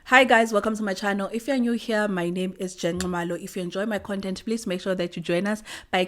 Hi guys, welcome to my channel. If you're new here, my name is Jen Nxumalo. If you enjoy my content, please make sure that you join us by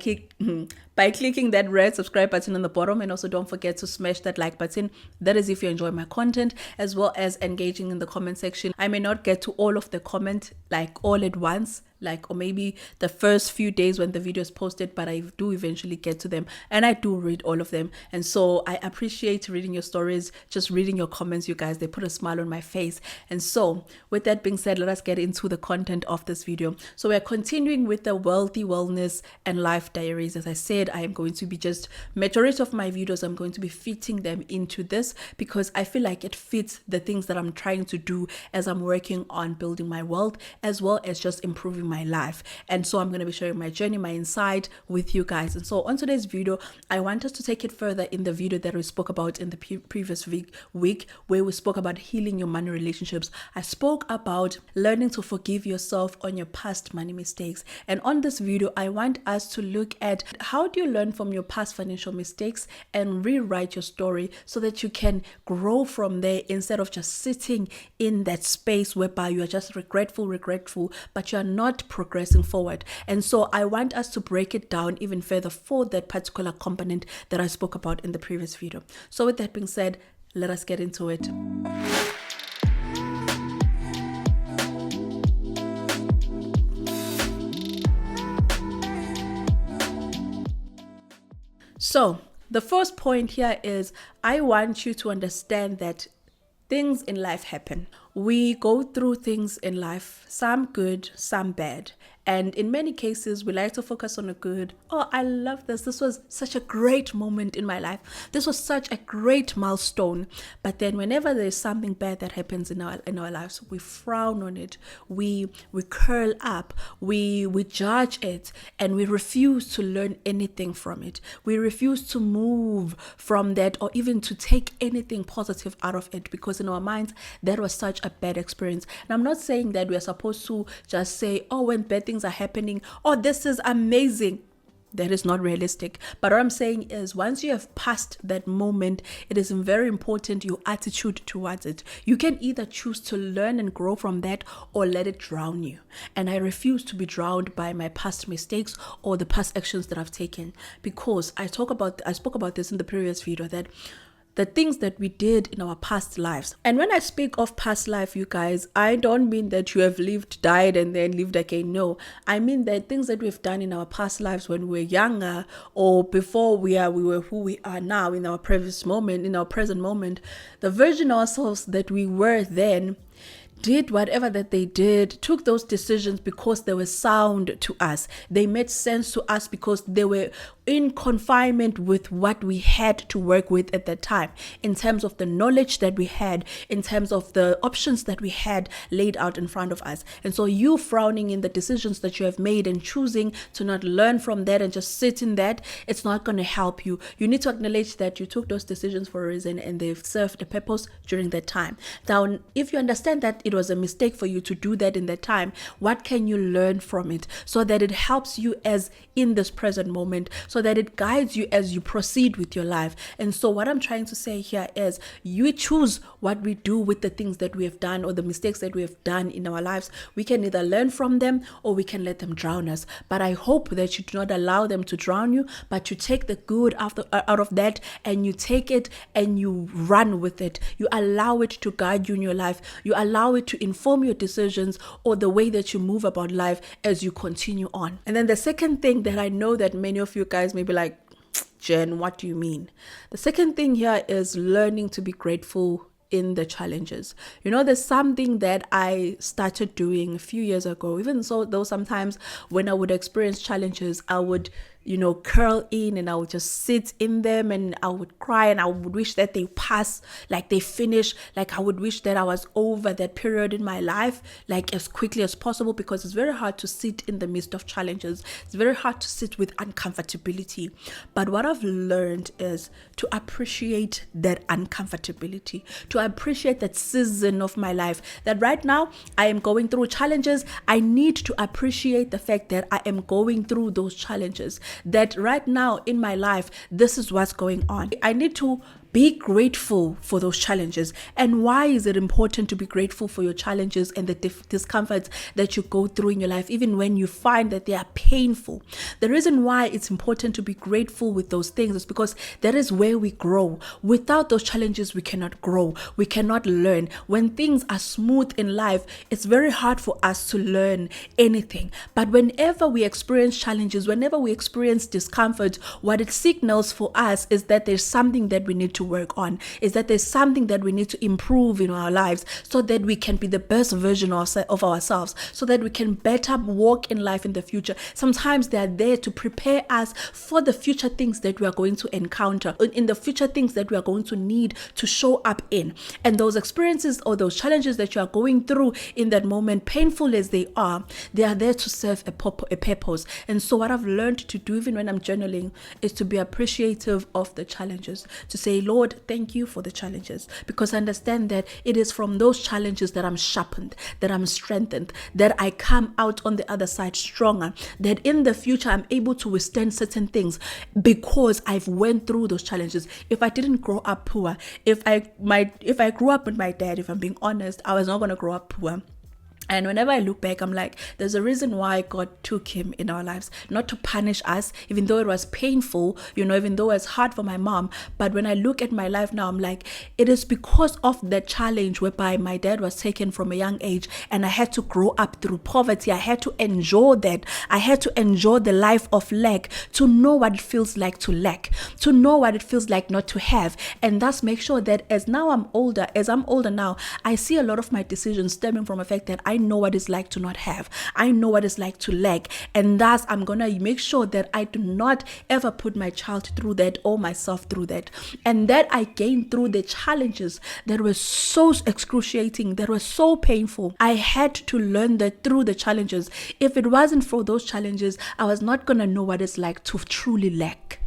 clicking that red subscribe button on the bottom, and also don't forget to smash that like button. That is if you enjoy my content, as well as engaging in the comment section. I may not get to all of the comment like all at once, or maybe the first few days when the video is posted, but I do eventually get to them and I do read all of them. And so I appreciate reading your stories, just reading your comments, you guys. They put a smile on my face. And so with that being said, let us get into the content of this video. So we're continuing with the Wealthy Wellness and Life Diaries. As I said, I am going to be just majority of my videos, I'm going to be fitting them into this because I feel like it fits the things that I'm trying to do as I'm working on building my wealth, as well as just improving my life. And so I'm going to be sharing my journey, my insight with you guys. And so on today's video, I want us to take it further in the video that we spoke about in the previous week where we spoke about healing your money relationships. I spoke about learning to forgive yourself on your past money mistakes. And on this video, I want us to look at how do you learn from your past financial mistakes and rewrite your story so that you can grow from there, instead of just sitting in that space whereby you are just regretful, but you are not progressing forward. And so I want us to break it down even further for that particular component that I spoke about in the previous video. So with that being said, let us get into it. So the first point here is I want you to understand that things in life happen. We go through things in life, some good, some bad. And in many cases, we like to focus on the good. Oh, I love this. This was such a great moment in my life. This was such a great milestone. But then whenever there's something bad that happens in our lives, we frown on it. We curl up. We judge it, and we refuse to learn anything from it. We refuse to move from that, or even to take anything positive out of it, because in our minds, that was such a bad experience. And I'm not saying that we're supposed to just say, oh, when bad things are happening, oh, this is amazing. That is not realistic. But what I'm saying is, once you have passed that moment, it is very important your attitude towards it. You can either choose to learn and grow from that, or let it drown you. And I refuse to be drowned by my past mistakes or the past actions that I've taken, because I spoke about this in the previous video, that the things that we did in our past lives. And when I speak of past life, you guys, I don't mean that you have lived, died, and then lived again. No, I mean that things that we've done in our past lives when we were younger, or before we were who we are now in our present moment, the version of ourselves that we were then did whatever that they did, took those decisions because they were sound to us. They made sense to us because they were in confinement with what we had to work with at that time, in terms of the knowledge that we had, in terms of the options that we had laid out in front of us. And so you frowning in the decisions that you have made and choosing to not learn from that and just sit in that, it's not going to help you. You need to acknowledge that you took those decisions for a reason and they've served a purpose during that time. Now, if you understand that it was a mistake for you to do that in that time, what can you learn from it so that it helps you as in this present moment, so that it guides you as you proceed with your life? And so what I'm trying to say here is, you choose what we do with the things that we have done, or the mistakes that we have done in our lives. We can either learn from them, or we can let them drown us. But I hope that you do not allow them to drown you, but you take the good out of that, and you take it and you run with it. You allow it to guide you in your life. You allow it to inform your decisions or the way that you move about life as you continue on. And then the second thing that I know that many of you guys may be like, Jen, what do you mean? The second thing here is learning to be grateful in the challenges. You know, there's something that I started doing a few years ago. Even so, though sometimes when I would experience challenges, I would curl in and I would just sit in them, and I would cry, and I would wish that they pass, like they finish. Like I would wish that I was over that period in my life, like as quickly as possible, because it's very hard to sit in the midst of challenges. It's very hard to sit with uncomfortability. But what I've learned is to appreciate that uncomfortability, to appreciate that season of my life, that right now I am going through challenges. I need to appreciate the fact that I am going through those challenges, that right now in my life, this is what's going on. I need to Be grateful for those challenges. And why is it important to be grateful for your challenges and the discomforts that you go through in your life, even when you find that they are painful? The reason why it's important to be grateful with those things is because that is where we grow. Without those challenges, we cannot grow. We cannot learn. When things are smooth in life, it's very hard for us to learn anything. But whenever we experience challenges, whenever we experience discomfort, what it signals for us is that there's something that we need to work on, is that there's something that we need to improve in our lives so that we can be the best version of ourselves, so that we can better walk in life in the future. Sometimes they are there to prepare us for the future things that we are going to encounter, in the future things that we are going to need to show up in. And those experiences or those challenges that you are going through in that moment, painful as they are there to serve a purpose. And so what I've learned to do, even when I'm journaling, is to be appreciative of the challenges, to say, Lord, thank you for the challenges, because I understand that it is from those challenges that I'm sharpened, that I'm strengthened, that I come out on the other side stronger, that in the future I'm able to withstand certain things because I've went through those challenges. If I didn't grow up poor, if I grew up with my dad, if I'm being honest, I was not going to grow up poor. And whenever I look back, I'm like, there's a reason why God took him in our lives, not to punish us, even though it was painful, even though it's hard for my mom. But when I look at my life now, I'm like, it is because of the challenge whereby my dad was taken from a young age and I had to grow up through poverty. I had to endure that. I had to endure the life of lack to know what it feels like to lack, to know what it feels like not to have. And thus make sure that as I'm older now, I see a lot of my decisions stemming from the fact that I know what it's like to not have. I know what it's like to lack. And thus I'm going to make sure that I do not ever put my child through that or myself through that. And that I gained through the challenges that were so excruciating, that were so painful. I had to learn that through the challenges. If it wasn't for those challenges, I was not going to know what it's like to truly lack,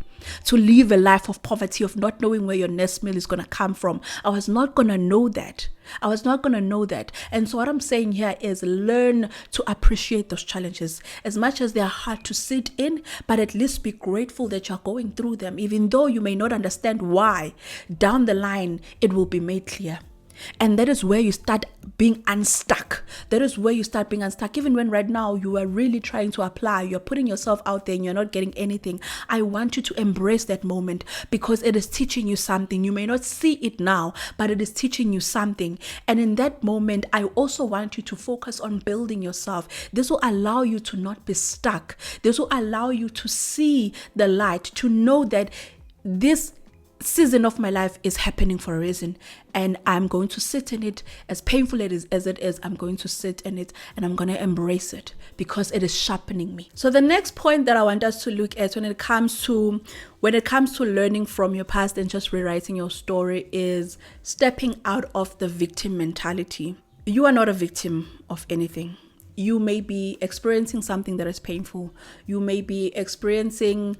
to live a life of poverty, of not knowing where your next meal is going to come from. I was not going to know that. And so what I'm saying here is learn to appreciate those challenges as much as they are hard to sit in, but at least be grateful that you're going through them. Even though you may not understand why, down the line, it will be made clear. And that is where you start being unstuck. Even when right now you are really trying to apply, you're putting yourself out there and you're not getting anything. I want you to embrace that moment because it is teaching you something. You may not see it now, but it is teaching you something. And in that moment, I also want you to focus on building yourself. This will allow you to not be stuck. This will allow you to see the light, to know that this season of my life is happening for a reason, and I'm going to sit in it. As painful as it is, I'm going to sit in it and I'm going to embrace it because it is sharpening me. So the next point that I want us to look at when it comes to learning from your past and just rewriting your story is stepping out of the victim mentality. You are not a victim of anything. You may be experiencing something that is painful. You may be experiencing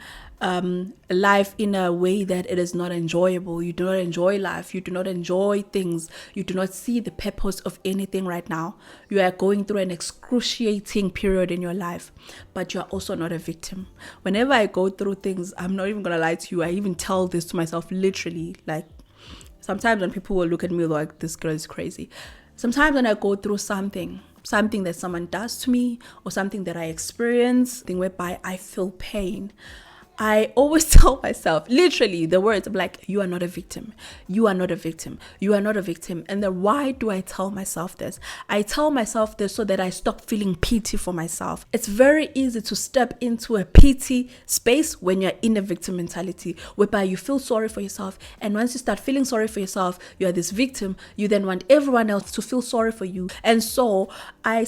life in a way that it is not enjoyable. You do not enjoy life. You do not enjoy things. You do not see the purpose of anything right now. You are going through an excruciating period in your life, but you are also not a victim. Whenever I go through things, I'm not even going to lie to you. I even tell this to myself literally. Like sometimes when people will look at me like, this girl is crazy. Sometimes when I go through something that someone does to me or something that I experience, thing whereby I feel pain, I always tell myself, literally the words, I'm like, you are not a victim. You are not a victim. You are not a victim. And then why do I tell myself this? I tell myself this so that I stop feeling pity for myself. It's very easy to step into a pity space when you're in a victim mentality, whereby you feel sorry for yourself. And once you start feeling sorry for yourself, you are this victim. You then want everyone else to feel sorry for you. And so many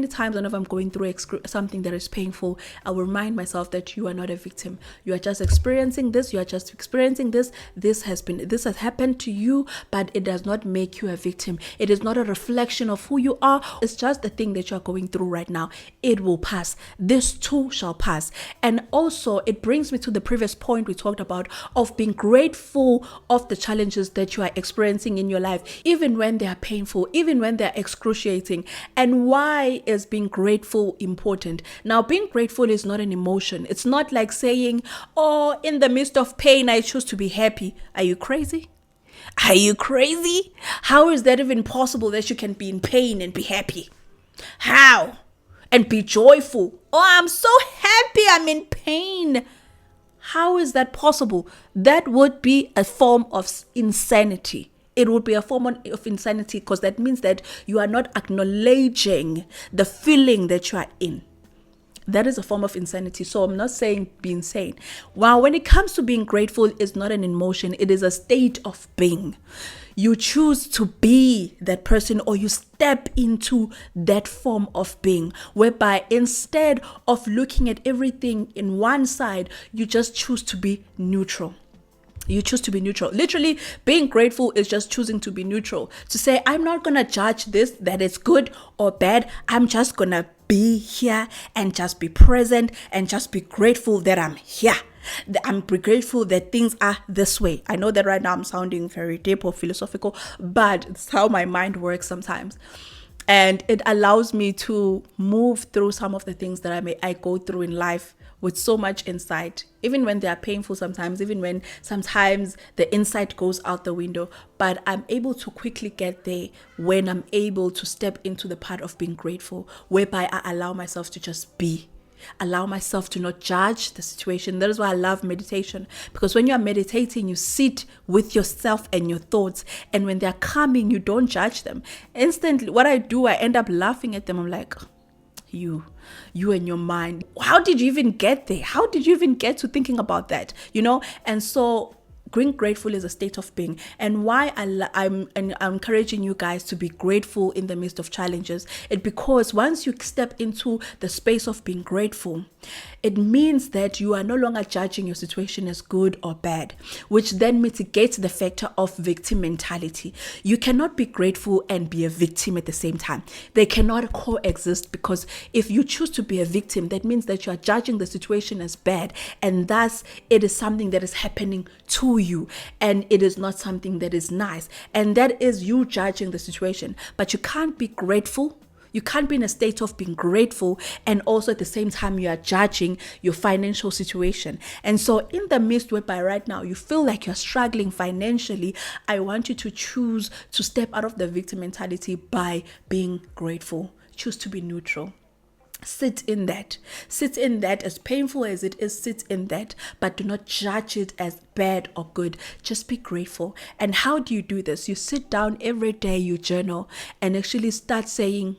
times whenever I'm going through something that is painful, I will remind myself that you are not a victim. You are just experiencing this. This has happened to you, but it does not make you a victim. It is not a reflection of who you are. It's just the thing that you are going through right now. It will pass. This too shall pass. And also it brings me to the previous point we talked about of being grateful of the challenges that you are experiencing in your life, even when they are painful, even when they are excruciating. And why is being grateful important? Now, being grateful is not an emotion. It's not not like saying, oh, in the midst of pain, I choose to be happy. Are you crazy? Are you crazy? How is that even possible that you can be in pain and be happy? How? And be joyful. Oh, I'm so happy I'm in pain. How is that possible? That would be a form of insanity. It would be a form of insanity because that means that you are not acknowledging the feeling that you are in. That is a form of insanity. So I'm not saying be insane. Well, when it comes to being grateful, it's not an emotion. It is a state of being. You choose to be that person, or you step into that form of being, whereby instead of looking at everything in one side, you just choose to be neutral. You choose to be neutral. Literally, being grateful is just choosing to be neutral. To say, I'm not going to judge this, that it's good or bad. I'm just going to be here and just be present and just be grateful that I'm here. I'm grateful that things are this way. I know that right now I'm sounding very deep or philosophical, but it's how my mind works sometimes. And it allows me to move through some of the things that I go through in life with so much insight, even when they are painful sometimes, even when sometimes the insight goes out the window. But I'm able to quickly get there when I'm able to step into the part of being grateful, whereby I allow myself to just be. Allow myself to not judge the situation. That is why I love meditation, because when you are meditating, you sit with yourself and your thoughts, and when they're coming, you don't judge them. Instantly, what I do, I end up laughing at them. I'm like, you and your mind, how did you even get there? How did you even get to thinking about that? And so being grateful is a state of being. And why I'm encouraging you guys to be grateful in the midst of challenges, it's because once you step into the space of being grateful, it means that you are no longer judging your situation as good or bad, which then mitigates the factor of victim mentality. You cannot be grateful and be a victim at the same time. They cannot coexist, because if you choose to be a victim, that means that you are judging the situation as bad, and thus it is something that is happening to you, and it is not something that is nice, and that is you judging the situation. But you can't be grateful. You can't be in a state of being grateful and also at the same time you are judging your financial situation. And so in the midst whereby right now you feel like you're struggling financially, I want you to choose to step out of the victim mentality by being grateful. Choose to be neutral. Sit in that. Sit in that. As painful as it is, sit in that. But do not judge it as bad or good. Just be grateful. And how do you do this? You sit down every day, you journal, and actually start saying,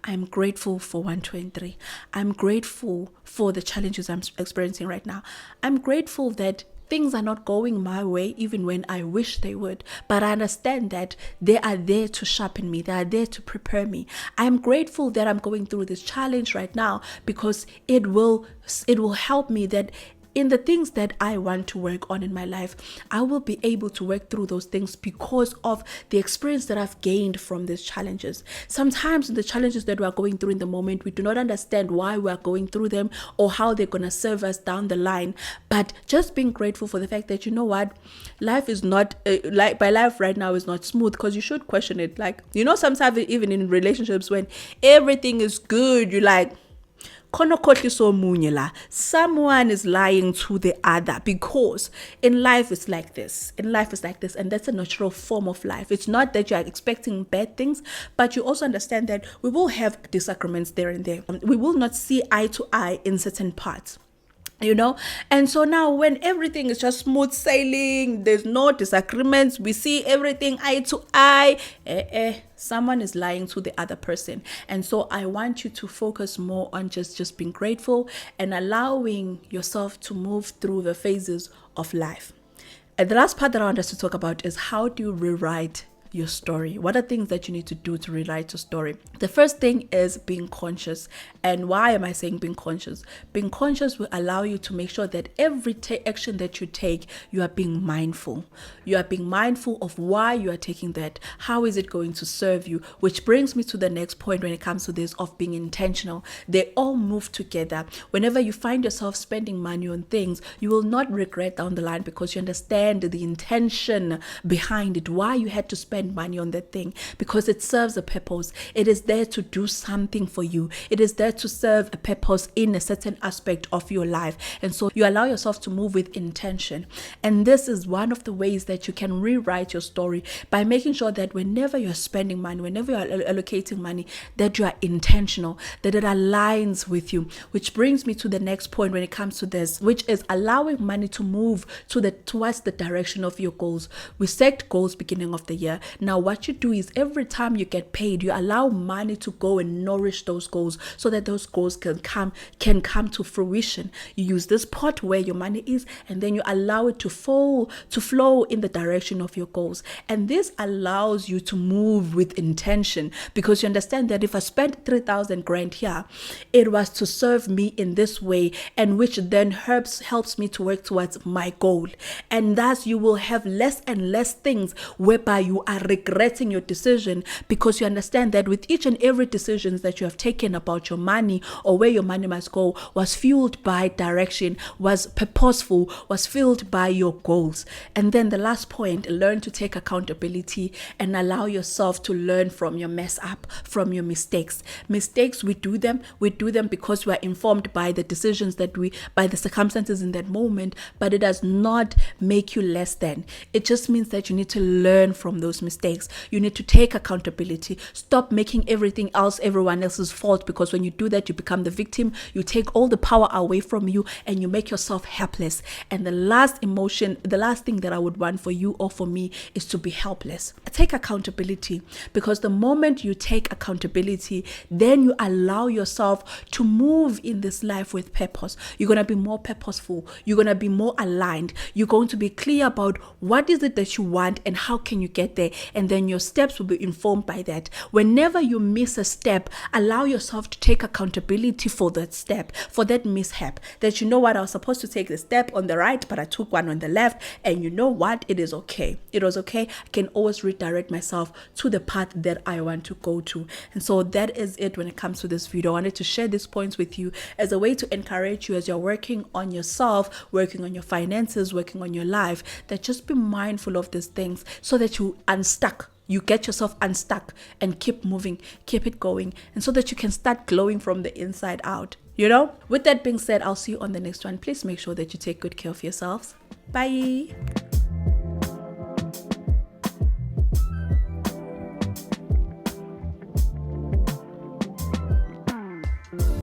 I'm grateful for 1, 2, and 3. I'm grateful for the challenges I'm experiencing right now. I'm grateful that things are not going my way even when I wish they would, but I understand that they are there to sharpen me. They are there to prepare me. I'm grateful that I'm going through this challenge right now, because it will help me that in the things that I want to work on in my life, I will be able to work through those things because of the experience that I've gained from these challenges. Sometimes the challenges that we are going through in the moment, we do not understand why we are going through them or how they're going to serve us down the line. But just being grateful for the fact that, you know what, life is not, my life right now is not smooth, because you should question it. Like, sometimes even in relationships when everything is good, you're like, someone is lying to the other, because in life it's like this. And that's a natural form of life. It's not that you are expecting bad things, but you also understand that we will have disagreements there and there. We will not see eye to eye in certain parts. And so now when everything is just smooth sailing, there's no disagreements, we see everything eye to eye, someone is lying to the other person. And so I want you to focus more on just being grateful and allowing yourself to move through the phases of life. And the last part that I want us to talk about is, how do you rewrite your story? What are things that you need to do to rewrite your story? The first thing is being conscious. And why am I saying being conscious? Being conscious will allow you to make sure that every action that you take, you are being mindful. You are being mindful of why you are taking that. How is it going to serve you? Which brings me to the next point when it comes to this of being intentional. They all move together. Whenever you find yourself spending money on things, you will not regret down the line, because you understand the intention behind it, why you had to spend spend money on that thing, because it serves a purpose. It is there to do something for you. It is there to serve a purpose in a certain aspect of your life. And so you allow yourself to move with intention. And this is one of the ways that you can rewrite your story, by making sure that whenever you're spending money, whenever you're allocating money, that you are intentional, that it aligns with you. Which brings me to the next point when it comes to this, which is allowing money to move towards the direction of your goals. We set goals beginning of the year. Now what you do is every time you get paid, you allow money to go and nourish those goals, so that those goals can come to fruition. You use this pot where your money is, and then you allow it to flow in the direction of your goals. And this allows you to move with intention, because you understand that if I spent 3,000 grand here, it was to serve me in this way, and which then helps me to work towards my goal. And thus you will have less and less things whereby you are regretting your decision, because you understand that with each and every decision that you have taken about your money or where your money must go was fueled by direction, was purposeful, was fueled by your goals. And then the last point, learn to take accountability and allow yourself to learn from your mess up, from your mistakes. Mistakes, we do them because we are informed by the decisions by the circumstances in that moment, but it does not make you less than. It just means that you need to learn from those mistakes. You need to take accountability. Stop making everything else everyone else's fault, because when you do that, you become the victim. You take all the power away from you and you make yourself helpless. And the last thing that I would want for you or for me is to be helpless. Take accountability, because the moment you take accountability, then you allow yourself to move in this life with purpose. You're going to be more purposeful. You're going to be more aligned. You're going to be clear about what is it that you want and how can you get there. And then your steps will be informed by that. Whenever you miss a step, allow yourself to take accountability for that step, for that mishap. That you know what, I was supposed to take the step on the right, but I took one on the left. And you know what? It is okay. It was okay. I can always redirect myself to the path that I want to go to. And so that is it when it comes to this video. I wanted to share these points with you as a way to encourage you as you're working on yourself, working on your finances, working on your life, that just be mindful of these things so that you get yourself unstuck and keep moving, keep it going, and so that you can start glowing from the inside out. With that being said, I'll see you on the next one. Please make sure that you take good care of yourselves. Bye.